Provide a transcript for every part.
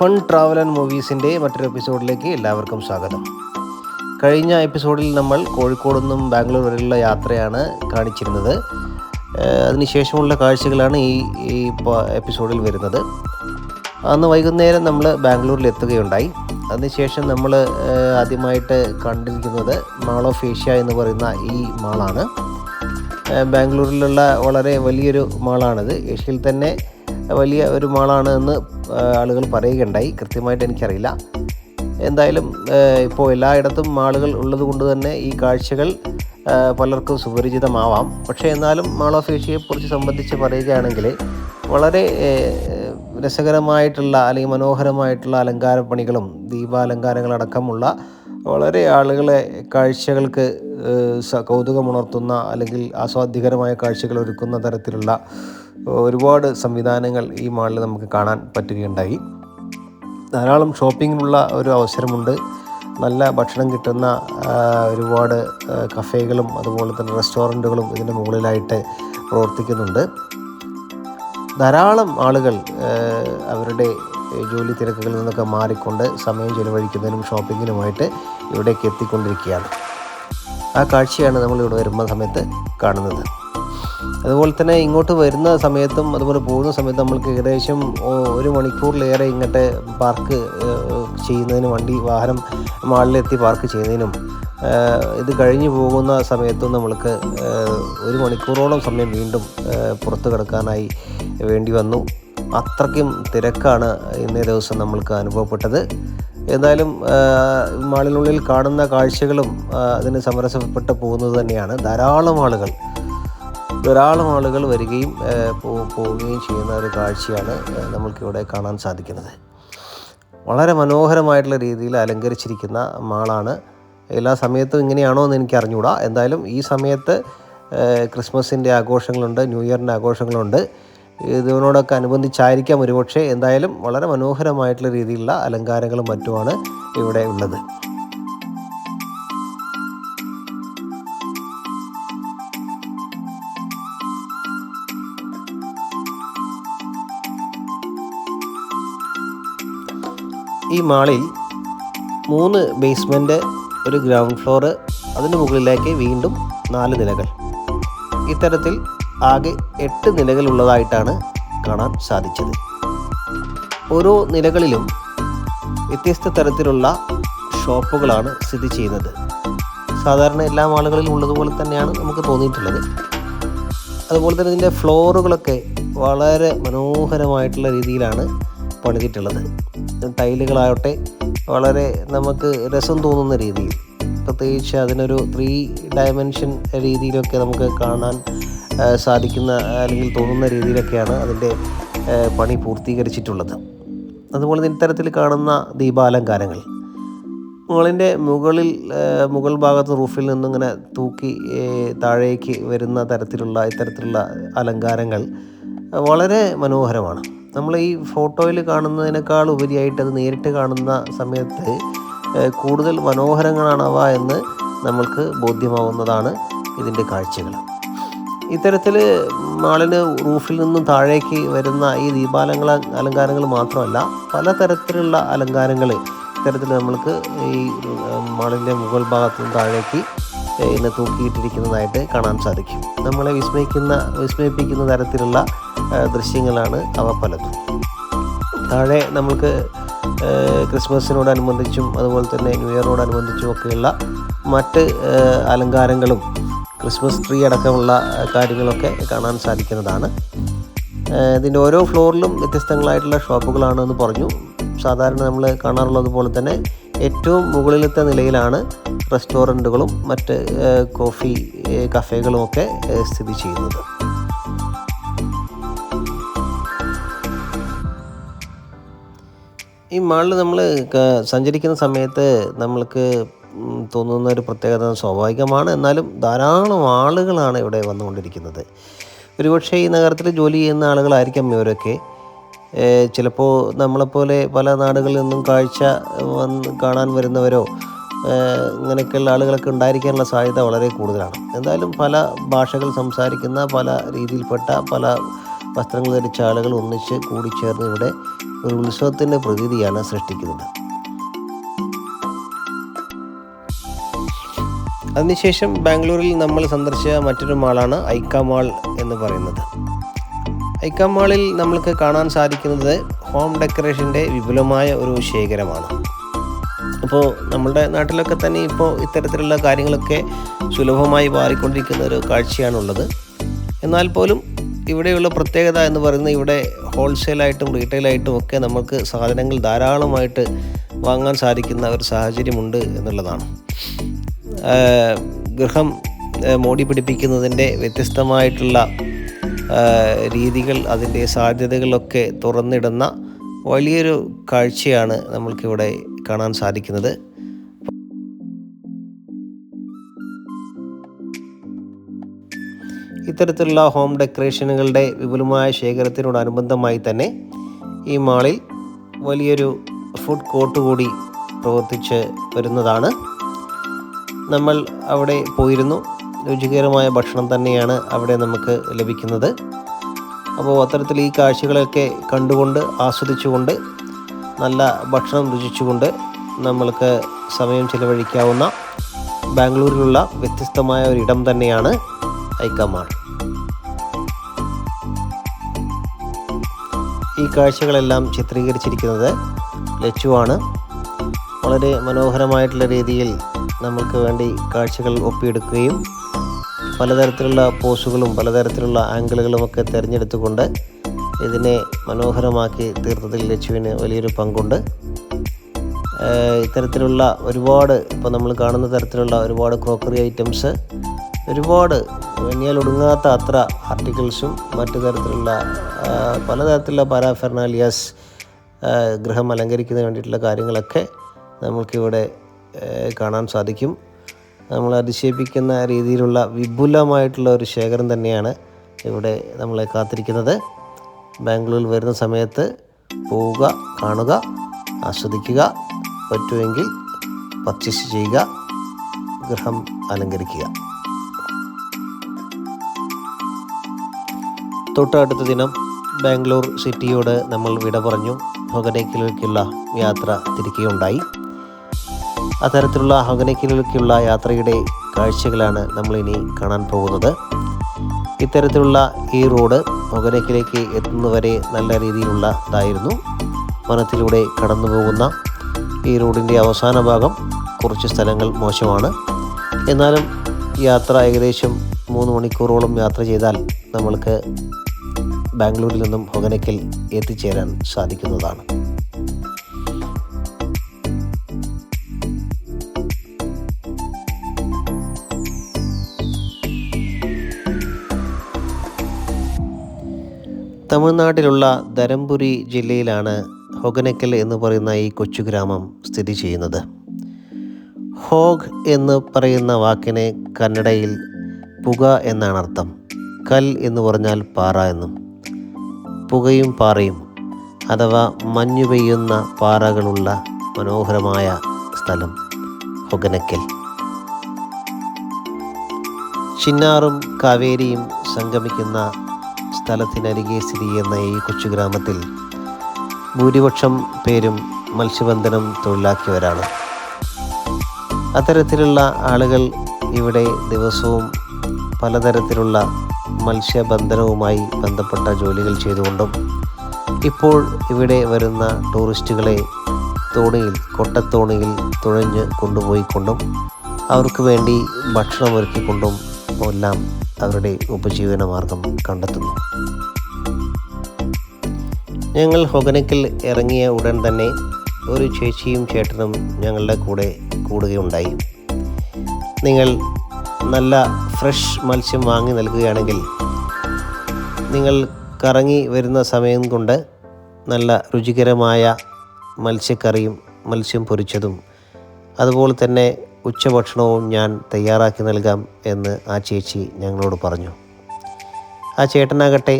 Fun travel and മൂവീസിൻ്റെ മറ്റൊരു എപ്പിസോഡിലേക്ക് എല്ലാവർക്കും സ്വാഗതം. കഴിഞ്ഞ എപ്പിസോഡിൽ നമ്മൾ കോഴിക്കോട് നിന്നും ബാംഗ്ലൂർ വരെയുള്ള യാത്രയാണ് കാണിച്ചിരുന്നത്. അതിനുശേഷമുള്ള കാഴ്ചകളാണ് ഈ എപ്പിസോഡിൽ വരുന്നത്. അന്ന് വൈകുന്നേരം നമ്മൾ ബാംഗ്ലൂരിൽ എത്തുകയുണ്ടായി. അതിനുശേഷം നമ്മൾ ആദ്യമായിട്ട് കണ്ടിരിക്കുന്നത് മാൾ ഓഫ് ഏഷ്യ എന്ന് പറയുന്ന ഈ മാളാണ്. ബാംഗ്ലൂരിലുള്ള വളരെ വലിയൊരു മാളാണിത്. ഏഷ്യയിൽ തന്നെ വലിയ ഒരു മാളാണ് എന്ന് ആളുകൾ പറയുകയുണ്ടായി. കൃത്യമായിട്ട് എനിക്കറിയില്ല. എന്തായാലും ഇപ്പോൾ എല്ലായിടത്തും മാളുകൾ ഉള്ളത് കൊണ്ട് തന്നെ ഈ കാഴ്ചകൾ പലർക്കും സുപരിചിതമാവാം. പക്ഷേ എന്നാലും മാൾ ഓഫ് ഏഷ്യയെക്കുറിച്ച് സംബന്ധിച്ച് പറയുകയാണെങ്കിൽ വളരെ രസകരമായിട്ടുള്ള അല്ലെങ്കിൽ മനോഹരമായിട്ടുള്ള അലങ്കാരപ്പണികളും ദീപാലങ്കാരങ്ങളടക്കമുള്ള വളരെ ആളുകളെ കാഴ്ചകൾക്ക് കൗതുകമുണർത്തുന്ന അല്ലെങ്കിൽ ആസ്വാദ്യകരമായ കാഴ്ചകൾ ഒരുക്കുന്ന തരത്തിലുള്ള ഒരുപാട് സംവിധാനങ്ങൾ ഈ മാളിൽ നമുക്ക് കാണാൻ പറ്റുകയുണ്ടായി. ധാരാളം ഷോപ്പിങ്ങിനുള്ള ഒരു അവസരമുണ്ട്. നല്ല ഭക്ഷണം കിട്ടുന്ന ഒരുപാട് കഫേകളും അതുപോലെ തന്നെ റെസ്റ്റോറൻറ്റുകളും ഇതിൻ്റെ മുകളിലായിട്ട് പ്രവർത്തിക്കുന്നുണ്ട്. ധാരാളം ആളുകൾ അവരുടെ ജോലി തിരക്കുകളിൽ നിന്നൊക്കെ മാറിക്കൊണ്ട് സമയം ചെലവഴിക്കുന്നതിനും ഷോപ്പിങ്ങിനുമായിട്ട് ഇവിടേക്ക് എത്തിക്കൊണ്ടിരിക്കുകയാണ്. ആ കാഴ്ചയാണ് നമ്മളിവിടെ വരുന്ന സമയത്ത് കാണുന്നത്. അതുപോലെ തന്നെ ഇങ്ങോട്ട് വരുന്ന സമയത്തും അതുപോലെ പോകുന്ന സമയത്തും നമ്മൾക്ക് ഏകദേശം 1 മണിക്കൂറിലേറെ ഇങ്ങോട്ട് പാർക്ക് ചെയ്യുന്നതിനും വാഹനം മാളിലെത്തി പാർക്ക് ചെയ്യുന്നതിനും ഇത് കഴിഞ്ഞ് പോകുന്ന സമയത്തും നമ്മൾക്ക് 1 മണിക്കൂറോളം സമയം വീണ്ടും പുറത്ത് കിടക്കാനായി വേണ്ടി വന്നു. അത്രയ്ക്കും തിരക്കാണ് ഇന്നേ ദിവസം നമ്മൾക്ക് അനുഭവപ്പെട്ടത്. ഏതായാലും മാളിനുള്ളിൽ കാണുന്ന കാഴ്ചകളും അതിന് സമരസപ്പെട്ട് പോകുന്നത് തന്നെയാണ്. ധാരാളം ആളുകൾ വരികയും പോവുകയും ചെയ്യുന്ന ഒരു കാഴ്ചയാണ് നമ്മൾക്കിവിടെ കാണാൻ സാധിക്കുന്നത്. വളരെ മനോഹരമായിട്ടുള്ള രീതിയിൽ അലങ്കരിച്ചിരിക്കുന്ന മാളാണ്. എല്ലാ സമയത്തും ഇങ്ങനെയാണോ എന്ന് എനിക്ക് അറിഞ്ഞുകൂടാ. എന്തായാലും ഈ സമയത്ത് ക്രിസ്മസിൻ്റെ ആഘോഷങ്ങളുണ്ട്, ന്യൂ ഇയറിൻ്റെ ആഘോഷങ്ങളുണ്ട്. ഇതിനോടൊക്കെ അനുബന്ധിച്ചായിരിക്കാം ഒരുപക്ഷെ. എന്തായാലും വളരെ മനോഹരമായിട്ടുള്ള രീതിയിലുള്ള അലങ്കാരങ്ങളും മറ്റുമാണ് ഇവിടെ ഉള്ളത്. ഈ മാളിൽ 3 ബേസ്മെൻറ്റ്, ഒരു ഗ്രൗണ്ട് ഫ്ലോറ്, അതിന് മുകളിലേക്ക് വീണ്ടും 4 നിലകൾ. ഇത്തരത്തിൽ ആകെ 8 നിലകളുള്ളതായിട്ടാണ് കാണാൻ സാധിച്ചത്. ഓരോ നിലകളിലും വ്യത്യസ്ത തരത്തിലുള്ള ഷോപ്പുകളാണ് സ്ഥിതി ചെയ്യുന്നത്. സാധാരണ എല്ലാ മാളുകളിലും ഉള്ളതുപോലെ തന്നെയാണ് നമുക്ക് തോന്നിയിട്ടുള്ളത്. അതുപോലെ തന്നെ ഇതിൻ്റെ ഫ്ലോറുകളൊക്കെ വളരെ മനോഹരമായിട്ടുള്ള രീതിയിലാണ് പണിതിട്ടുള്ളത്. ടൈലുകളാവട്ടെ വളരെ നമുക്ക് രസം തോന്നുന്ന രീതിയിൽ, പ്രത്യേകിച്ച് അതിനൊരു 3 ഡയമെൻഷൻ രീതിയിലൊക്കെ നമുക്ക് കാണാൻ സാധിക്കുന്ന അല്ലെങ്കിൽ തോന്നുന്ന രീതിയിലൊക്കെയാണ് അതിൻ്റെ പണി പൂർത്തീകരിച്ചിട്ടുള്ളത്. അതുപോലെ ഇത്തരത്തിൽ കാണുന്ന ദീപാലങ്കാരങ്ങൾ മാളിൻ്റെ മുകൾ ഭാഗത്ത് റൂഫിൽ നിന്നിങ്ങനെ തൂക്കി താഴേക്ക് വരുന്ന ഇത്തരത്തിലുള്ള അലങ്കാരങ്ങൾ വളരെ മനോഹരമാണ്. നമ്മൾ ഈ ഫോട്ടോയിൽ കാണുന്നതിനേക്കാൾ ഉപരിയായിട്ട് അത് നേരിട്ട് കാണുന്ന സമയത്ത് കൂടുതൽ മനോഹരങ്ങളാണവ എന്ന് നമ്മൾക്ക് ബോധ്യമാവുന്നതാണ് ഇതിൻ്റെ കാഴ്ചകൾ. ഇത്തരത്തിൽ മാളിന് റൂഫിൽ നിന്നും താഴേക്ക് വരുന്ന ഈ അലങ്കാരങ്ങൾ മാത്രമല്ല, പലതരത്തിലുള്ള അലങ്കാരങ്ങൾ ഇത്തരത്തിൽ നമ്മൾക്ക് ഈ മാളിൻ്റെ മുകൾ ഭാഗത്തു നിന്ന് താഴേക്ക് ഇന്ന് തൂക്കിയിട്ടിരിക്കുന്നതായിട്ട് കാണാൻ സാധിക്കും. നമ്മളെ വിസ്മയിപ്പിക്കുന്ന തരത്തിലുള്ള ദൃശ്യങ്ങളാണ് അവ പലതും. താഴെ നമുക്ക് ക്രിസ്മസിനോടനുബന്ധിച്ചും അതുപോലെ തന്നെ ന്യൂ ഇയറിനോടനുബന്ധിച്ചും ഒക്കെയുള്ള മറ്റ് അലങ്കാരങ്ങളും ക്രിസ്മസ് ട്രീ അടക്കമുള്ള കാര്യങ്ങളൊക്കെ കാണാൻ സാധിക്കുന്നതാണ്. ഇതിൻ്റെ ഓരോ ഫ്ലോറിലും വ്യത്യസ്തങ്ങളായിട്ടുള്ള ഷോപ്പുകളാണെന്ന് പറഞ്ഞു. സാധാരണ നമ്മൾ കാണാറുള്ളത് പോലെ തന്നെ ഏറ്റവും മുകളിലത്തെ നിലയിലാണ് റെസ്റ്റോറൻറ്റുകളും മറ്റ് കോഫി കഫേകളും ഒക്കെ സ്ഥിതി ചെയ്യുന്നത്. ഈ മാളിൽ നമ്മൾ സഞ്ചരിക്കുന്ന സമയത്ത് നമ്മൾക്ക് തോന്നുന്ന ഒരു പ്രത്യേകത സ്വാഭാവികമാണ്. എന്നാലും ധാരാളം ആളുകളാണ് ഇവിടെ വന്നുകൊണ്ടിരിക്കുന്നത്. ഒരുപക്ഷെ ഈ നഗരത്തിൽ ജോലി ചെയ്യുന്ന ആളുകളായിരിക്കാം ഇവരൊക്കെ. ചിലപ്പോൾ നമ്മളെപ്പോലെ പല നാടുകളിൽ നിന്നും കാഴ്ച കാണാൻ വരുന്നവരോ ഇങ്ങനെയൊക്കെയുള്ള ആളുകളൊക്കെ ഉണ്ടായിരിക്കാനുള്ള സാധ്യത വളരെ കൂടുതലാണ്. എന്തായാലും പല ഭാഷകൾ സംസാരിക്കുന്ന, പല രീതിയിൽപ്പെട്ട, പല വസ്ത്രങ്ങൾ ധരിച്ച ആളുകൾ ഒന്നിച്ച് കൂടിച്ചേർന്ന് ഇവിടെ ഒരു ഉത്സവത്തിൻ്റെ പ്രതീതിയാണ് സൃഷ്ടിക്കുന്നത്. അതിനുശേഷം ബാംഗ്ലൂരിൽ നമ്മൾ സന്ദർശിച്ച മറ്റൊരു മാളാണ് ഐക്ക മാൾ എന്ന് പറയുന്നത്. ഐക്ക മാളിൽ നമ്മൾക്ക് കാണാൻ സാധിക്കുന്നത് ഹോം ഡെക്കറേഷൻ്റെ വിപുലമായ ഒരു ശേഖരമാണ്. അപ്പോൾ നമ്മുടെ നാട്ടിലൊക്കെ തന്നെ ഇപ്പോൾ ഇത്തരത്തിലുള്ള കാര്യങ്ങളൊക്കെ സുലഭമായി മാറിക്കൊണ്ടിരിക്കുന്ന ഒരു കാഴ്ചയാണുള്ളത്. എന്നാൽ പോലും ഇവിടെയുള്ള പ്രത്യേകത എന്ന് പറയുന്നത് ഇവിടെ ഹോൾസെയിലായിട്ടും റീറ്റെയിലായിട്ടും ഒക്കെ നമുക്ക് സാധനങ്ങൾ ധാരാളമായിട്ട് വാങ്ങാൻ സാധിക്കുന്ന ഒരു സാഹചര്യമുണ്ട് എന്നുള്ളതാണ്. ഗൃഹം മോടി പിടിപ്പിക്കുന്നതിൻ്റെ വ്യത്യസ്തമായിട്ടുള്ള രീതികൾ, അതിൻ്റെ സാധ്യതകളൊക്കെ തുറന്നിടുന്ന വലിയൊരു കാഴ്ചയാണ് നമ്മൾക്കിവിടെ കാണാൻ സാധിക്കുന്നത്. ഇത്തരത്തിലുള്ള ഹോം ഡെക്കറേഷനുകളുടെ വിപുലമായ ശേഖരത്തിനോടനുബന്ധമായി തന്നെ ഈ മാളിൽ വലിയൊരു ഫുഡ് കോർട്ട് കൂടി പ്രവർത്തിച്ച് വരുന്നതാണ്. നമ്മൾ അവിടെ പോയിരുന്നു. രുചികരമായ ഭക്ഷണം തന്നെയാണ് അവിടെ നമുക്ക് ലഭിക്കുന്നത്. അപ്പോൾ അത്തരത്തിൽ ഈ കാഴ്ചകളൊക്കെ കണ്ടുകൊണ്ട് ആസ്വദിച്ചുകൊണ്ട് നല്ല ഭക്ഷണം രുചിച്ചുകൊണ്ട് നമ്മൾക്ക് സമയം ചിലവഴിക്കാവുന്ന ബാംഗ്ലൂരിലുള്ള വ്യത്യസ്തമായ ഒരിടം തന്നെയാണ് ഐക്ക മാൾ. ഈ കാഴ്ചകളെല്ലാം ചിത്രീകരിച്ചിരിക്കുന്നത് ലച്ചുവാണ്. വളരെ മനോഹരമായിട്ടുള്ള രീതിയിൽ നമ്മൾക്ക് വേണ്ടി കാഴ്ചകൾ ഒപ്പിയെടുക്കുകയും പലതരത്തിലുള്ള പോസുകളും പലതരത്തിലുള്ള ആംഗിളുകളുമൊക്കെ തിരഞ്ഞെടുത്തുകൊണ്ട് ഇതിനെ മനോഹരമാക്കി തീർത്തതിൽ ലച്ചുവിന് വലിയൊരു പങ്കുണ്ട്. ഇത്തരത്തിലുള്ള ഒരുപാട് ഇപ്പോൾ നമ്മൾ കാണുന്ന തരത്തിലുള്ള ഒരുപാട് ക്രോക്കറി ഐറ്റംസ്, ഒരുപാട് എണ്ണിയാൽ ഒടുങ്ങാത്ത അത്ര ആർട്ടിക്കിൾസും മറ്റു തരത്തിലുള്ള പലതരത്തിലുള്ള പാരാഫെർണാലിയാസ്, ഗൃഹം അലങ്കരിക്കുന്നതിന് വേണ്ടിയിട്ടുള്ള കാര്യങ്ങളൊക്കെ നമുക്കിവിടെ കാണാൻ സാധിക്കും. നമ്മൾ അതിശയിപ്പിക്കുന്ന രീതിയിലുള്ള വിപുലമായിട്ടുള്ള ഒരു ശേഖരം തന്നെയാണ് ഇവിടെ നമ്മളെ കാത്തിരിക്കുന്നത്. ബാംഗ്ലൂരിൽ വരുന്ന സമയത്ത് പോവുക, കാണുക, ആസ്വദിക്കുക, പറ്റുമെങ്കിൽ പർച്ചേസ് ചെയ്യുക, ഗൃഹം അലങ്കരിക്കുക. തൊട്ടടുത്ത ദിനം ബാംഗ്ലൂർ സിറ്റിയോട് നമ്മൾ വിട പറഞ്ഞു ഹൊഗനേക്കിലേക്കുള്ള യാത്ര തിരിക്കുകയുണ്ടായി. അത്തരത്തിലുള്ള ഹൊഗനേക്കിലേക്കുള്ള യാത്രയുടെ കാഴ്ചകളാണ് നമ്മളിനി കാണാൻ പോകുന്നത്. ഇത്തരത്തിലുള്ള ഈ റോഡ് ഹൊഗനേക്കിലേക്ക് എത്തുന്നവരെ നല്ല രീതിയിലുള്ളതായിരുന്നു. വനത്തിലൂടെ കടന്നു പോകുന്ന ഈ റോഡിൻ്റെ അവസാന ഭാഗം കുറച്ച് സ്ഥലങ്ങൾ മോശമാണ്. എന്നാലും യാത്ര ഏകദേശം 3 മണിക്കൂറോളം യാത്ര ചെയ്താൽ നമ്മൾക്ക് ബാംഗ്ലൂരിൽ നിന്നും ഹൊഗനേക്കിൽ എത്തിച്ചേരാൻ സാധിക്കുന്നതാണ്. തമിഴ്നാട്ടിലുള്ള ധരംപുരി ജില്ലയിലാണ് ഹൊഗനേക്കൽ എന്ന് പറയുന്ന ഈ കൊച്ചു ഗ്രാമം സ്ഥിതി ചെയ്യുന്നത്. ഹോഗ് എന്ന് പറയുന്ന വാക്കിന് കന്നഡയിൽ പുക എന്നാണ് അർത്ഥം. കൽ എന്ന് പറഞ്ഞാൽ പാറ എന്നും. പുകയും പാറയും അഥവാ മഞ്ഞു പെയ്യുന്ന പാറകളുള്ള മനോഹരമായ സ്ഥലം ഹൊഗനേക്കൽ. ചിന്നാറും കാവേരിയും സംഗമിക്കുന്ന സ്ഥലത്തിനരികെ സ്ഥിതി ചെയ്യുന്ന ഈ കൊച്ചു ഗ്രാമത്തിൽ ഭൂരിപക്ഷം പേരും മത്സ്യബന്ധനം തൊഴിലാക്കിയവരാണ്. അത്തരത്തിലുള്ള ആളുകൾ ഇവിടെ ദിവസവും പലതരത്തിലുള്ള മത്സ്യബന്ധനവുമായി ബന്ധപ്പെട്ട ജോലികൾ ചെയ്തുകൊണ്ടും ഇപ്പോൾ ഇവിടെ വരുന്ന ടൂറിസ്റ്റുകളെ തോണിയിൽ, കൊട്ടത്തോണിയിൽ തുഴഞ്ഞ് കൊണ്ടുപോയിക്കൊണ്ടും അവർക്ക് വേണ്ടി ഭക്ഷണം ഒരുക്കിക്കൊണ്ടും എല്ലാം അവരുടെ ഉപജീവന മാർഗം കണ്ടെത്തുന്നു. ഞങ്ങൾ ഹൊഗനേക്കിൽ ഇറങ്ങിയ ഉടൻ തന്നെ ഒരു ചേച്ചിയും ചേട്ടനും ഞങ്ങളുടെ കൂടെ കൂടുകയുണ്ടായി. നിങ്ങൾ നല്ല ഫ്രഷ് മത്സ്യം വാങ്ങി നൽകുകയാണെങ്കിൽ നിങ്ങൾ കറങ്ങി വരുന്ന സമയം കൊണ്ട് നല്ല രുചികരമായ മത്സ്യക്കറിയും മത്സ്യം പൊരിച്ചതും അതുപോലെ തന്നെ ഉച്ചഭക്ഷണവും ഞാൻ തയ്യാറാക്കി നൽകാം എന്ന് ആ ചേച്ചി ഞങ്ങളോട് പറഞ്ഞു. ആ ചേട്ടനാകട്ടെ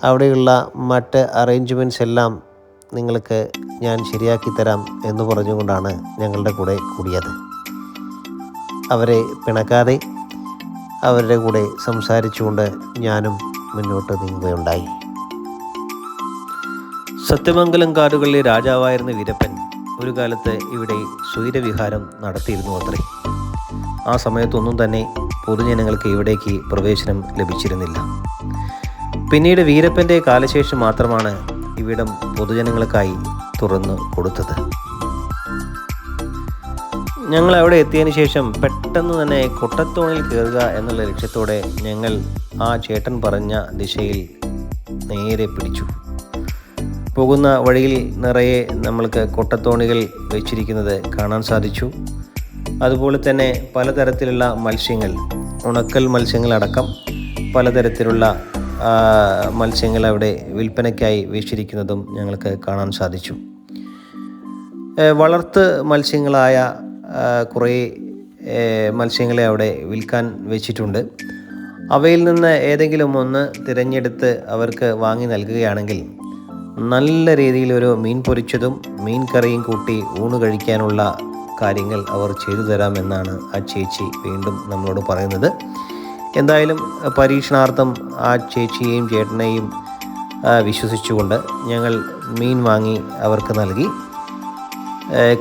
അവിടെയുള്ള മറ്റ് അറേഞ്ച്മെൻറ്റ്സ് എല്ലാം നിങ്ങൾക്ക് ഞാൻ ശരിയാക്കി തരാം എന്ന് പറഞ്ഞുകൊണ്ടാണ് ഞങ്ങളുടെ കൂടെ കൂടിയത്. അവരെ പിണക്കാതെ അവരുടെ കൂടെ സംസാരിച്ചുകൊണ്ട് ഞാനും മുന്നോട്ട് നീങ്ങുകയുണ്ടായി. സത്യമംഗലം കാടുകളിലെ രാജാവായിരുന്ന വീരപ്പൻ ഒരു കാലത്ത് ഇവിടെ സ്വൈരവിഹാരം നടത്തിയിരുന്നു അത്രേ. ആ സമയത്തൊന്നും തന്നെ പൊതുജനങ്ങൾക്ക് ഇവിടേക്ക് പ്രവേശനം ലഭിച്ചിരുന്നില്ല. പിന്നീട് വീരപ്പൻ്റെ കാലശേഷം മാത്രമാണ് ഇവിടം പൊതുജനങ്ങൾക്കായി തുറന്നു കൊടുത്തത്. ഞങ്ങൾ അവിടെ എത്തിയതിന് ശേഷം പെട്ടെന്ന് തന്നെ കൊട്ടത്തോണിൽ കയറുക എന്നുള്ള ലക്ഷ്യത്തോടെ ഞങ്ങൾ ആ ചേട്ടൻ പറഞ്ഞ ദിശയിൽ നേരെ പിടിച്ചു. പോകുന്ന വഴിയിൽ നിറയെ നമ്മൾക്ക് കൊട്ടത്തോണികൾ വെച്ചിരിക്കുന്നത് കാണാൻ സാധിച്ചു. അതുപോലെ തന്നെ പലതരത്തിലുള്ള മത്സ്യങ്ങൾ, ഉണക്കൽ മത്സ്യങ്ങളടക്കം പലതരത്തിലുള്ള മത്സ്യങ്ങൾ അവിടെ വിൽപ്പനയ്ക്കായി വെച്ചിരിക്കുന്നതും ഞങ്ങൾക്ക് കാണാൻ സാധിച്ചു. വളർത്ത് മത്സ്യങ്ങളായ കുറേ മത്സ്യങ്ങളെ അവിടെ വിൽക്കാൻ വെച്ചിട്ടുണ്ട്. അവയിൽ നിന്ന് ഏതെങ്കിലും ഒന്ന് തിരഞ്ഞെടുത്ത് അവർക്ക് വാങ്ങി നൽകുകയാണെങ്കിൽ നല്ല രീതിയിലൊരു മീൻ പൊരിച്ചതും മീൻ കറിയും കൂട്ടി ഊണ് കഴിക്കാനുള്ള കാര്യങ്ങൾ അവർ ചെയ്തു തരാമെന്നാണ് ആ ചേച്ചി വീണ്ടും നമ്മളോട് പറയുന്നത്. എന്തായാലും പരീക്ഷണാർത്ഥം ആ ചേച്ചിയെയും ചേട്ടനെയും വിശ്വസിച്ചുകൊണ്ട് ഞങ്ങൾ മീൻ വാങ്ങി അവർക്ക് നൽകി.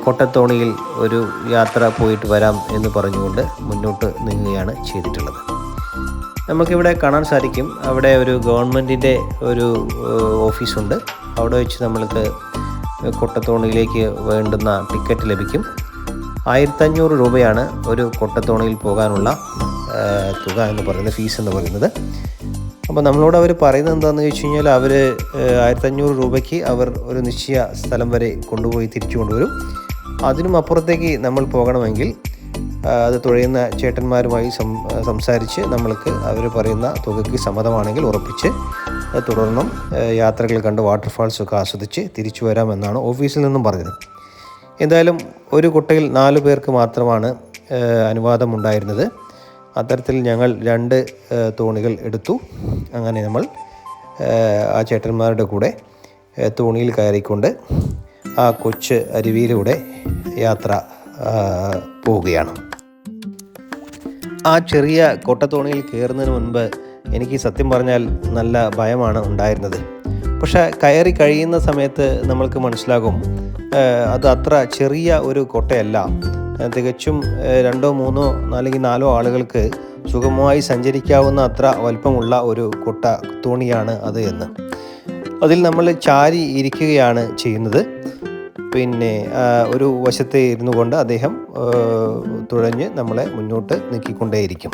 കൊട്ടത്തോണിയിൽ ഒരു യാത്ര പോയിട്ട് വരാം എന്ന് പറഞ്ഞുകൊണ്ട് മുന്നോട്ട് നീങ്ങുകയാണ് ചെയ്തിട്ടുള്ളത്. നമുക്കിവിടെ കാണാൻ സാധിക്കും, അവിടെ ഒരു ഗവൺമെൻറ്റിൻ്റെ ഒരു ഓഫീസുണ്ട്. അവിടെ വെച്ച് നമ്മൾക്ക് കൊട്ടത്തോണിയിലേക്ക് വേണ്ടുന്ന ടിക്കറ്റ് ലഭിക്കും. 1500 രൂപയാണ് ഒരു കൊട്ടത്തോണിയിൽ പോകാനുള്ള തുക എന്ന് പറയുന്നത്, ഫീസ് എന്ന് പറയുന്നത്. അപ്പോൾ നമ്മളോട് അവർ പറയുന്നത് എന്താണെന്ന് ചോദിച്ചു കഴിഞ്ഞാൽ, അവർ 1500 രൂപയ്ക്ക് അവർ ഒരു നിശ്ചയ സ്ഥലം വരെ കൊണ്ടുപോയി തിരിച്ചു കൊണ്ടുവരും. അതിനും അപ്പുറത്തേക്ക് നമ്മൾ പോകണമെങ്കിൽ അത് തുഴയുന്ന ചേട്ടന്മാരുമായി സംസാരിച്ച് നമ്മൾക്ക് അവർ പറയുന്ന തുകയ്ക്ക് സമ്മതമാണെങ്കിൽ ഉറപ്പിച്ച് തുടർന്നും യാത്രകൾ കണ്ട് വാട്ടർഫാൾസൊക്കെ ആസ്വദിച്ച് തിരിച്ചു വരാമെന്നാണ് ഓഫീസിൽ നിന്നും പറഞ്ഞത്. എന്തായാലും ഒരു കൊട്ടയിൽ 4 പേർക്ക് മാത്രമാണ് അനുവാദമുണ്ടായിരുന്നത്. അത്തരത്തിൽ ഞങ്ങൾ 2 തോണികൾ എടുത്തു. അങ്ങനെ നമ്മൾ ആ ചേട്ടന്മാരുടെ കൂടെ തോണിയിൽ കയറിക്കൊണ്ട് ആ കൊച്ച് അരുവിയിലൂടെ യാത്ര പോവുകയാണ്. ആ ചെറിയ കൊട്ടത്തോണിയിൽ കയറുന്നതിന് മുൻപ് എനിക്ക് സത്യം പറഞ്ഞാൽ നല്ല ഭയമാണ് ഉണ്ടായിരുന്നത്. പക്ഷേ കയറി കഴിയുന്ന സമയത്ത് നമ്മൾക്ക് മനസ്സിലാകും അത് അത്ര ചെറിയ ഒരു കൊട്ടയല്ല. തികച്ചും 2, 3 അല്ലെങ്കിൽ 4 ആളുകൾക്ക് സുഗമമായി സഞ്ചരിക്കാവുന്ന അത്ര വലിപ്പമുള്ള ഒരു കൊട്ട തോണിയാണ് അത് എന്ന്. അതിൽ നമ്മൾ ചാരി ഇരിക്കുകയാണ് ചെയ്യുന്നത്. പിന്നെ ഒരു വശത്തെ ഇരുന്നു കൊണ്ട് അദ്ദേഹം തുഴഞ്ഞ് നമ്മളെ മുന്നോട്ട് നീക്കിക്കൊണ്ടേയിരിക്കും.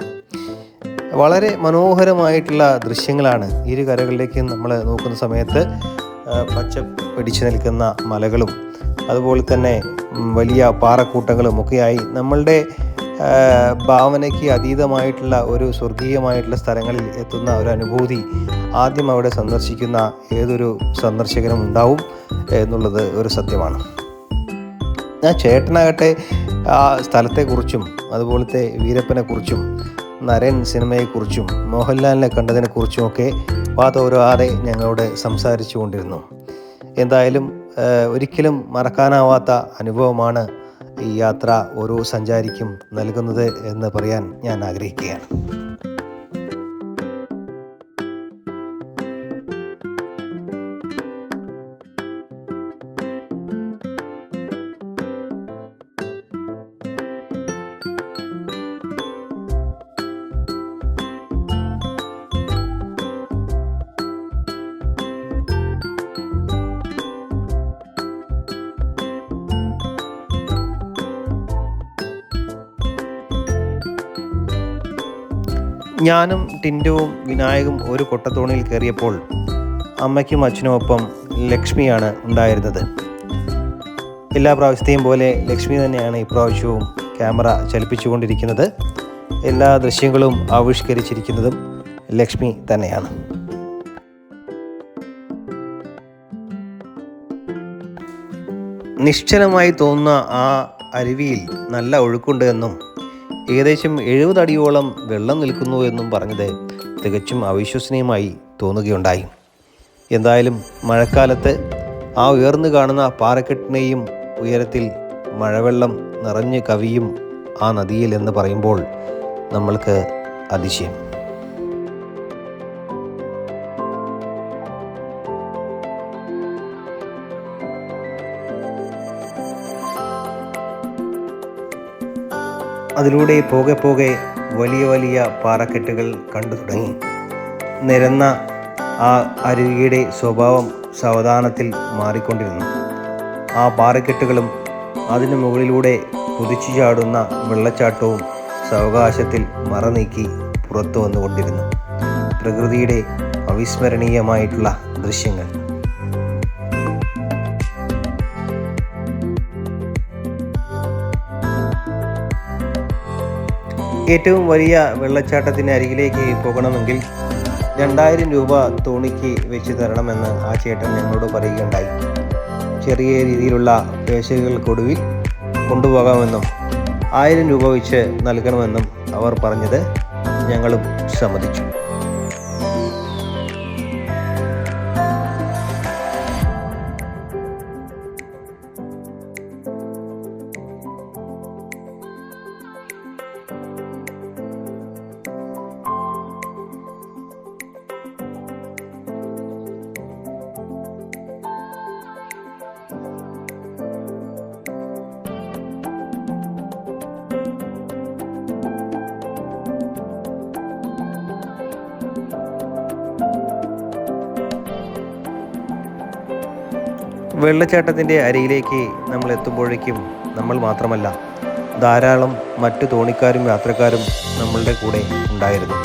വളരെ മനോഹരമായിട്ടുള്ള ദൃശ്യങ്ങളാണ് ഇരു കരകളിലേക്ക് നമ്മൾ നോക്കുന്ന സമയത്ത്. പച്ച പിടിച്ചു നിൽക്കുന്ന മലകളും അതുപോലെ തന്നെ വലിയ പാറക്കൂട്ടങ്ങളും ഒക്കെയായി നമ്മളുടെ ഭാവനയ്ക്ക് അതീതമായിട്ടുള്ള ഒരു സ്വർഗീയമായിട്ടുള്ള സ്ഥലങ്ങളിൽ എത്തുന്ന ഒരു അനുഭൂതി ആദ്യം അവിടെ സന്ദർശിക്കുന്ന ഏതൊരു സന്ദർശകനും ഉണ്ടാവും എന്നുള്ളത് ഒരു സത്യമാണ്. ഞാൻ ചേട്ടനാകട്ടെ ആ സ്ഥലത്തെക്കുറിച്ചും അതുപോലത്തെ വീരപ്പനെക്കുറിച്ചും നരൻ സിനിമയെക്കുറിച്ചും മോഹൻലാലിനെ കണ്ടതിനെക്കുറിച്ചുമൊക്കെ വാതോരാതെ ഞങ്ങളോട് സംസാരിച്ചു കൊണ്ടിരുന്നു. എന്തായാലും ഒരിക്കലും മറക്കാനാവാത്ത അനുഭവമാണ് ഈ യാത്ര ഓരോ സഞ്ചാരിക്കും നൽകുന്നത് എന്ന് പറയാൻ ഞാൻ ആഗ്രഹിക്കുകയാണ്. ഞാനും ടിൻറ്റുവും വിനായകും ഒരു കൊട്ടത്തോണിയിൽ കയറിയപ്പോൾ അമ്മയ്ക്കും അച്ഛനുമൊപ്പം ലക്ഷ്മിയാണ് ഉണ്ടായിരുന്നത്. എല്ലാ പ്രാവശ്യത്തെയും പോലെ ലക്ഷ്മി തന്നെയാണ് ഇപ്രാവശ്യവും ക്യാമറ ചലിപ്പിച്ചുകൊണ്ടിരിക്കുന്നത്. എല്ലാ ദൃശ്യങ്ങളും ആവിഷ്കരിച്ചിരിക്കുന്നതും ലക്ഷ്മി തന്നെയാണ്. നിശ്ചലമായി തോന്നുന്ന ആ അരുവിയിൽ നല്ല ഒഴുക്കുണ്ട് എന്നും ഏകദേശം 70 അടിയോളം വെള്ളം നിൽക്കുന്നു എന്നും പറഞ്ഞത് തികച്ചും അവിശ്വസനീയമായി തോന്നുകയുണ്ടായി. എന്തായാലും മഴക്കാലത്ത് ആ ഉയർന്നു കാണുന്ന പാറക്കെട്ടിനെയും ഉയരത്തിൽ മഴവെള്ളം നിറഞ്ഞ് കവിയും ആ നദിയിൽ എന്ന് പറയുമ്പോൾ നമ്മൾക്ക് അതിശയം. അതിലൂടെ പോകെ പോകെ വലിയ വലിയ പാറക്കെട്ടുകൾ കണ്ടു തുടങ്ങി. നിരന്ന ആ അരുവിയുടെ സ്വഭാവം സാവധാനത്തിൽ മാറിക്കൊണ്ടിരുന്നു. ആ പാറക്കെട്ടുകളും അതിനു മുകളിലൂടെ കുതിച്ചു ചാടുന്ന വെള്ളച്ചാട്ടവും സാവകാശത്തിൽ മറനീക്കി പുറത്തു വന്നുകൊണ്ടിരുന്നു. പ്രകൃതിയുടെ അവിസ്മരണീയമായിട്ടുള്ള ദൃശ്യങ്ങൾ. ഏറ്റവും വലിയ വെള്ളച്ചാട്ടത്തിന് അരികിലേക്ക് പോകണമെങ്കിൽ 2000 രൂപ തോണിക്ക് വെച്ച് തരണമെന്ന് ആ ചേട്ടൻ ഞങ്ങളോട് പറയുകയുണ്ടായി. ചെറിയ രീതിയിലുള്ള പേശകൾക്കൊടുവിൽ കൊണ്ടുപോകാമെന്നും 1000 രൂപ വെച്ച് നൽകണമെന്നും അവർ പറഞ്ഞത് ഞങ്ങളും സമ്മതിച്ചു. വെള്ളച്ചാട്ടത്തിൻ്റെ അരികിലേക്ക് നമ്മൾ എത്തുമ്പോഴേക്കും നമ്മൾ മാത്രമല്ല, ധാരാളം മറ്റു തോണിക്കാരും യാത്രക്കാരും നമ്മളുടെ കൂടെ ഉണ്ടായിരുന്നു.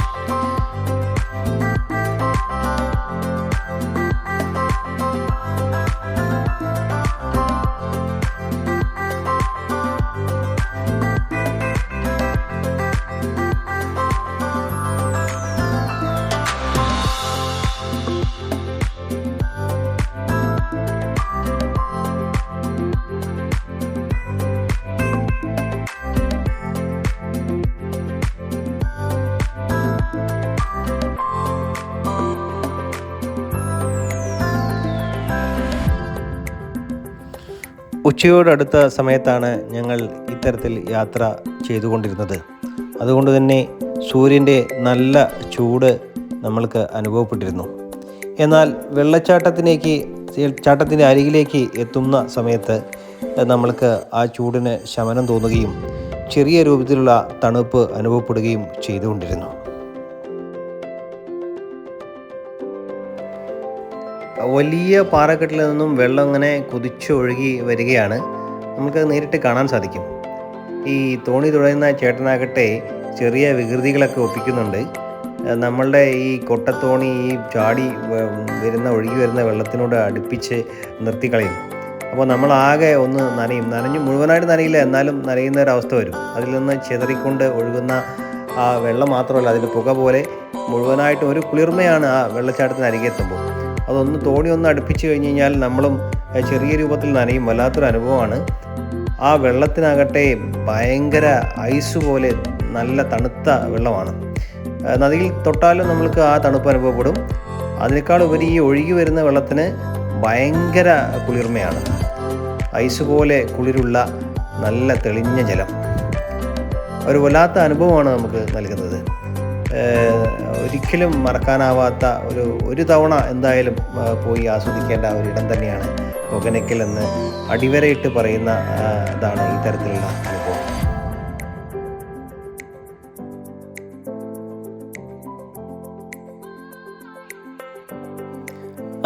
ഉച്ചയോടടുത്ത സമയത്താണ് ഞങ്ങൾ ഇത്തരത്തിൽ യാത്ര ചെയ്തുകൊണ്ടിരുന്നത്. അതുകൊണ്ട് തന്നെ സൂര്യൻ്റെ നല്ല ചൂട് നമ്മൾക്ക് അനുഭവപ്പെട്ടിരുന്നു. എന്നാൽ വെള്ളച്ചാട്ടത്തിൻ്റെ അരികിലേക്ക് എത്തുന്ന സമയത്ത് നമ്മൾക്ക് ആ ചൂടിന് ശമനം തോന്നുകയും ചെറിയ രൂപത്തിലുള്ള തണുപ്പ് അനുഭവപ്പെടുകയും ചെയ്തുകൊണ്ടിരുന്നു. വലിയ പാറക്കെട്ടിൽ നിന്നും വെള്ളം ഇങ്ങനെ കുതിച്ചൊഴുകി വരികയാണ്. നമുക്കത് നേരിട്ട് കാണാൻ സാധിക്കും. ഈ തോണി തുഴയുന്ന ചേട്ടനാകട്ടെ ചെറിയ വികൃതികളൊക്കെ ഒപ്പിക്കുന്നുണ്ട്. നമ്മളുടെ ഈ കൊട്ടത്തോണി ഈ ചാടി ഒഴുകി വരുന്ന വെള്ളത്തിനോട് അടുപ്പിച്ച് നിർത്തിക്കളയും. അപ്പോൾ നമ്മളാകെ ഒന്ന് നനഞ്ഞു മുഴുവനായിട്ട് നനയില്ല, എന്നാലും നനയുന്ന ഒരവസ്ഥ വരും. അതിൽ നിന്ന് ചിതറിക്കൊണ്ട് ഒഴുകുന്ന ആ വെള്ളം മാത്രമല്ല, അതിൻ്റെ പുക പോലെ മുഴുവനായിട്ട് ഒരു കുളിർമയാണ് ആ വെള്ളച്ചാട്ടത്തിന് അരികെ എത്തുമ്പോൾ. തോണി ഒന്ന് അടുപ്പിച്ച് കഴിഞ്ഞ് കഴിഞ്ഞാൽ നമ്മളും ചെറിയ രൂപത്തിൽ നനയും. വല്ലാത്തൊരു അനുഭവമാണ്. ആ വെള്ളത്തിനാകട്ടെ ഭയങ്കര ഐസ് പോലെ നല്ല തണുത്ത വെള്ളമാണ്. നദിയിൽ തൊട്ടാലും നമ്മൾക്ക് ആ തണുപ്പ് അനുഭവപ്പെടും. അതിനേക്കാൾ ഉപരി ഈ ഒഴുകി വരുന്ന വെള്ളത്തിന് ഭയങ്കര കുളിർമയാണ്. ഐസ് പോലെ കുളിരുള്ള നല്ല തെളിഞ്ഞ ജലം ഒരു വല്ലാത്ത അനുഭവമാണ് നമുക്ക് നൽകുന്നത്. ഒരിക്കലും മറക്കാനാവാത്ത ഒരു തവണ എന്തായാലും പോയി ആസ്വദിക്കേണ്ട ഒരിടം തന്നെയാണ് ഹൊഗനക്കൽ എന്ന് അടിവരയിട്ട് പറയുന്ന ഇതാണ് ഈ തരത്തിലുള്ള അനുഭവം.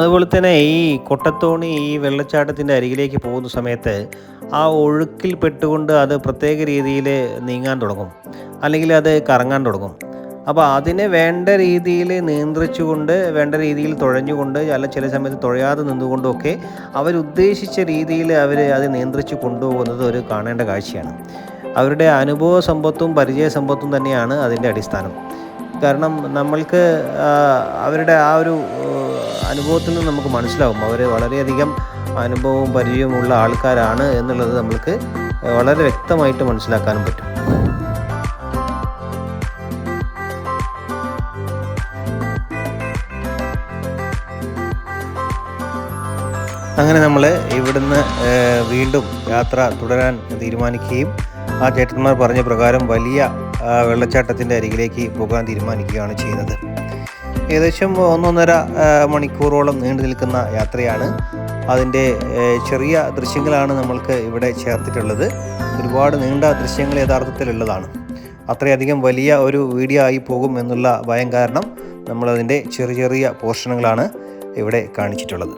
അതുപോലെ തന്നെ ഈ കൊട്ടത്തോണി ഈ വെള്ളച്ചാട്ടത്തിൻ്റെ അരികിലേക്ക് പോകുന്ന സമയത്ത് ആ ഒഴുക്കിൽ പെട്ടുകൊണ്ട് അത് പ്രത്യേക രീതിയിൽ നീങ്ങാൻ തുടങ്ങും, അല്ലെങ്കിൽ അത് കറങ്ങാൻ തുടങ്ങും. അപ്പോൾ അതിനെ വേണ്ട രീതിയിൽ നിയന്ത്രിച്ചുകൊണ്ട്, വേണ്ട രീതിയിൽ തുഴഞ്ഞുകൊണ്ട്, അല്ല ചില സമയത്ത് തുഴയാതെ നിന്നുകൊണ്ടൊക്കെ അവരുദ്ദേശിച്ച രീതിയിൽ അത് നിയന്ത്രിച്ച് കൊണ്ടുപോകുന്നത് ഒരു കാണേണ്ട കാഴ്ചയാണ്. അവരുടെ അനുഭവ സമ്പത്തും പരിചയ സമ്പത്തും തന്നെയാണ് അതിൻ്റെ അടിസ്ഥാനം. കാരണം നമ്മൾക്ക് അവരുടെ ആ ഒരു അനുഭവത്തിൽ നിന്ന് നമുക്ക് മനസ്സിലാവും അവർ വളരെയധികം അനുഭവവും പരിചയവുമുള്ള ആൾക്കാരാണ് എന്നുള്ളത് നമ്മൾക്ക് വളരെ വ്യക്തമായിട്ട് മനസ്സിലാക്കാനും പറ്റും. അങ്ങനെ നമ്മൾ ഇവിടുന്ന് വീണ്ടും യാത്ര തുടരാൻ തീരുമാനിക്കുകയും ആ ചേട്ടന്മാർ പറഞ്ഞ പ്രകാരം വലിയ വെള്ളച്ചാട്ടത്തിൻ്റെ അരികിലേക്ക് പോകാൻ തീരുമാനിക്കുകയാണ് ചെയ്യുന്നത്. ഏകദേശം 1.5 മണിക്കൂറോളം നീണ്ടു നിൽക്കുന്ന യാത്രയാണ്. അതിൻ്റെ ചെറിയ ദൃശ്യങ്ങളാണ് നമ്മൾക്ക് ഇവിടെ ചേർത്തിട്ടുള്ളത്. ഒരുപാട് നീണ്ട ദൃശ്യങ്ങൾ യഥാർത്ഥത്തിലുള്ളതാണ്. അത്രയധികം വലിയ ഒരു വീഡിയോ ആയി പോകും എന്നുള്ള ഭയം കാരണം നമ്മളതിൻ്റെ ചെറിയ ചെറിയ പോർഷനുകളാണ് ഇവിടെ കാണിച്ചിട്ടുള്ളത്.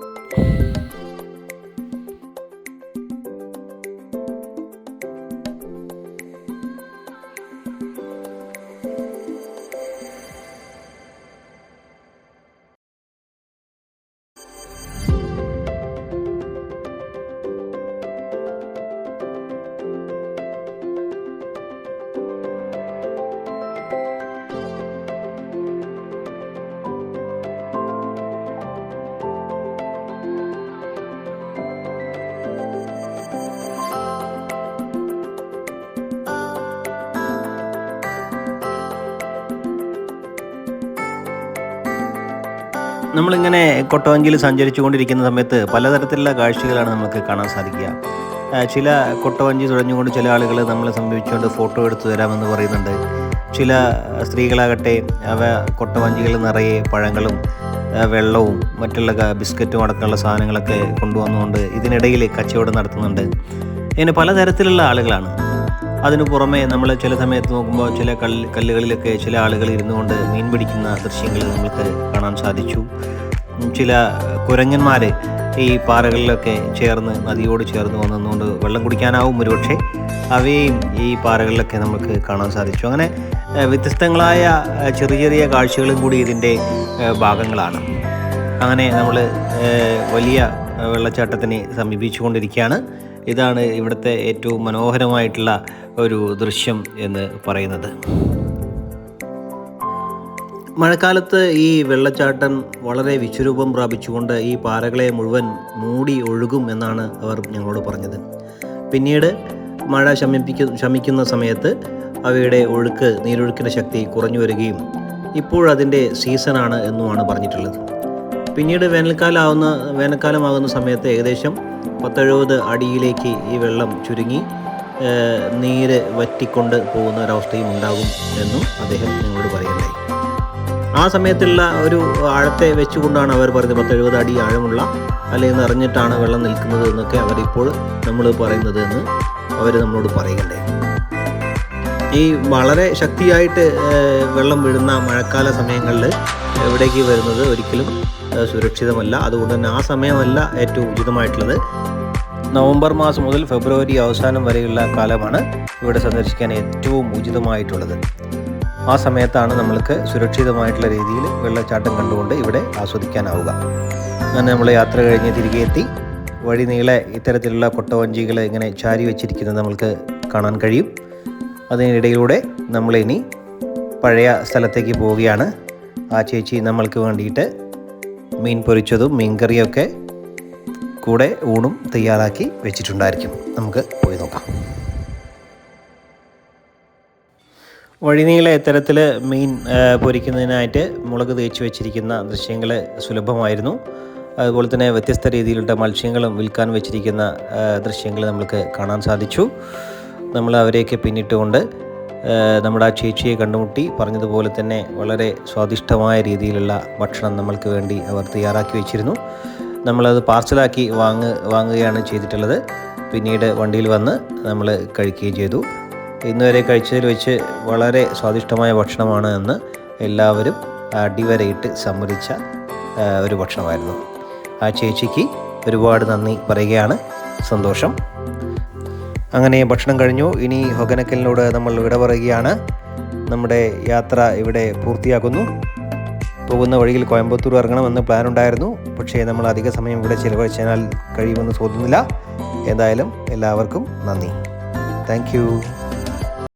നമ്മളിങ്ങനെ കൊട്ടവഞ്ചിയിൽ സഞ്ചരിച്ചു കൊണ്ടിരിക്കുന്ന സമയത്ത് പലതരത്തിലുള്ള കാഴ്ചകളാണ് നമുക്ക് കാണാൻ സാധിക്കുക. ചില കൊട്ടവഞ്ചി തുഴഞ്ഞുകൊണ്ട് ചില ആളുകൾ നമ്മളെ സമീപിച്ചുകൊണ്ട് ഫോട്ടോ എടുത്തു തരാമെന്ന് പറയുന്നുണ്ട്. ചില സ്ത്രീകളാകട്ടെ കൊട്ടവഞ്ചികളിൽ നിറയെ പഴങ്ങളും വെള്ളവും മറ്റുള്ള ബിസ്ക്കറ്റും അടക്കമുള്ള സാധനങ്ങളൊക്കെ കൊണ്ടുവന്നുകൊണ്ട് ഇതിനിടയിൽ കച്ചവടം നടത്തുന്നുണ്ട്. ഇങ്ങനെ പലതരത്തിലുള്ള ആളുകളാണ്. അതിനു പുറമെ നമ്മൾ ചില സമയത്ത് നോക്കുമ്പോൾ ചില കല്ലുകളിലൊക്കെ ചില ആളുകൾ ഇരുന്നു കൊണ്ട് മീൻ പിടിക്കുന്ന ദൃശ്യങ്ങൾ നമുക്ക് കാണാൻ സാധിച്ചു. ചില കുരങ്ങന്മാർ ഈ പാറകളിലൊക്കെ ചേർന്ന് നദിയോട് ചേർന്ന് വന്നുകൊണ്ട് വെള്ളം കുടിക്കാനാവും ഒരുപക്ഷെ, അവയും ഈ പാറകളിലൊക്കെ നമുക്ക് കാണാൻ സാധിച്ചു. അങ്ങനെ വ്യത്യസ്തങ്ങളായ ചെറിയ ചെറിയ കാഴ്ചകളും കൂടി ഇതിൻ്റെ ഭാഗങ്ങളാണ്. അങ്ങനെ നമ്മൾ വലിയ വെള്ളച്ചാട്ടത്തിനെ സമീപിച്ചുകൊണ്ടിരിക്കുകയാണ്. ഇതാണ് ഇവിടുത്തെ ഏറ്റവും മനോഹരമായിട്ടുള്ള ഒരു ദൃശ്യം എന്ന് പറയുന്നത്. മഴക്കാലത്ത് ഈ വെള്ളച്ചാട്ടം വളരെ വിശ്വരൂപം പ്രാപിച്ചുകൊണ്ട് ഈ പാറകളെ മുഴുവൻ മൂടി ഒഴുകും എന്നാണ് അവർ ഞങ്ങളോട് പറഞ്ഞത്. പിന്നീട് മഴ ശമിക്കുന്ന സമയത്ത് അവയുടെ നീരൊഴുക്കിൻ്റെ ശക്തി കുറഞ്ഞു വരികയും ഇപ്പോഴതിൻ്റെ സീസണാണ് എന്നുമാണ് പറഞ്ഞിട്ടുള്ളത്. പിന്നീട് വേനൽക്കാലമാകുന്ന സമയത്ത് ഏകദേശം 70 അടിയിലേക്ക് ഈ വെള്ളം ചുരുങ്ങി നീര് വറ്റിക്കൊണ്ട് പോകുന്ന ഒരവസ്ഥയും ഉണ്ടാകും എന്നും അദ്ദേഹം ഞങ്ങളോട് പറയുകയുണ്ടായി. ആ സമയത്തുള്ള ഒരു ആഴത്തെ വെച്ചുകൊണ്ടാണ് അവർ പറഞ്ഞത് 70 അടി ആഴമുള്ള അല്ലെങ്കിൽ നിറഞ്ഞിട്ടാണ് വെള്ളം നിൽക്കുന്നത് എന്നൊക്കെ അവരിപ്പോൾ നമ്മൾ പറയുന്നത് എന്ന് അവർ നമ്മളോട് പറയുകയുണ്ടായി. ഈ വളരെ ശക്തിയായിട്ട് വെള്ളം വീഴുന്ന മഴക്കാല സമയങ്ങളിൽ എവിടേക്ക് വരുന്നത് ഒരിക്കലും സുരക്ഷിതമല്ല. അതുകൊണ്ട് തന്നെ ആ സമയമല്ല ഏറ്റവും ഉചിതമായിട്ടുള്ളത്. നവംബർ മാസം മുതൽ ഫെബ്രുവരി അവസാനം വരെയുള്ള കാലമാണ് ഇവിടെ സന്ദർശിക്കാൻ ഏറ്റവും ഉചിതമായിട്ടുള്ളത്. ആ സമയത്താണ് നമ്മൾക്ക് സുരക്ഷിതമായിട്ടുള്ള രീതിയിൽ വെള്ളച്ചാട്ടം കണ്ടുകൊണ്ട് ഇവിടെ ആസ്വദിക്കാനാവുക. അങ്ങനെ നമ്മൾ യാത്ര കഴിഞ്ഞ് തിരികെ എത്തി. വഴി നീളെ ഇത്തരത്തിലുള്ള കൊട്ടവഞ്ചികൾ ഇങ്ങനെ ചാരി വെച്ചിരിക്കുന്നത് നമ്മൾക്ക് കാണാൻ കഴിയും. അതിനിടയിലൂടെ നമ്മളിനി പഴയ സ്ഥലത്തേക്ക് പോവുകയാണ്. ആ ചേച്ചി നമ്മൾക്ക് വേണ്ടിയിട്ട് മീൻ പൊരിച്ചതും മീൻകറിയൊക്കെ കൂടെ ഊണും തയ്യാറാക്കി വെച്ചിട്ടുണ്ടായിരിക്കും. നമുക്ക് പോയി നോക്കാം. വഴിനീളെ ഇത്തരത്തിൽ മീൻ പൊരിക്കുന്നതിനായിട്ട് മുളക് തേച്ച് വെച്ചിരിക്കുന്ന ദൃശ്യങ്ങൾ സുലഭമായിരുന്നു. അതുപോലെ തന്നെ വ്യത്യസ്ത രീതിയിലുള്ള മത്സ്യങ്ങളും വിൽക്കാൻ വെച്ചിരിക്കുന്ന ദൃശ്യങ്ങൾ നമുക്ക് കാണാൻ സാധിച്ചു. നമ്മൾ അവരെയൊക്കെ പിന്നിട്ടുകൊണ്ട് നമ്മുടെ ആ ചേച്ചിയെ കണ്ടുമുട്ടി. പറഞ്ഞതുപോലെ തന്നെ വളരെ സ്വാദിഷ്ടമായ രീതിയിലുള്ള ഭക്ഷണം നമ്മൾക്ക് വേണ്ടി അവർ തയ്യാറാക്കി വെച്ചിരുന്നു. നമ്മളത് പാർസലാക്കി വാങ്ങുകയാണ് ചെയ്തിട്ടുള്ളത്. പിന്നീട് വണ്ടിയിൽ വന്ന് നമ്മൾ കഴിക്കുകയും ചെയ്തു. ഇന്നുവരെ കഴിച്ചതിൽ വെച്ച് വളരെ സ്വാദിഷ്ടമായ ഭക്ഷണമാണ് എന്ന് എല്ലാവരും അടിവരയിട്ട് സമ്മതിച്ച ഒരു ഭക്ഷണമായിരുന്നു. ആ ചേച്ചിക്ക് ഒരുപാട് നന്ദി പറയുകയാണ്. സന്തോഷം. അങ്ങനെ ഭക്ഷണം കഴിഞ്ഞു. ഇനി ഹൊഗനക്കലിനോട് നമ്മൾ വിട പറയുകയാണ്. നമ്മുടെ യാത്ര ഇവിടെ പൂർത്തിയാക്കുന്നു. പോകുന്ന വഴിയിൽ കോയമ്പത്തൂർ ഇറങ്ങണമെന്ന് പ്ലാൻ ഉണ്ടായിരുന്നു. പക്ഷേ നമ്മൾ അധിക സമയം ഇവിടെ ചിലവഴിച്ചാൽ കഴിയുമെന്ന് തോന്നുന്നില്ല. എന്തായാലും എല്ലാവർക്കും നന്ദി. Thank you.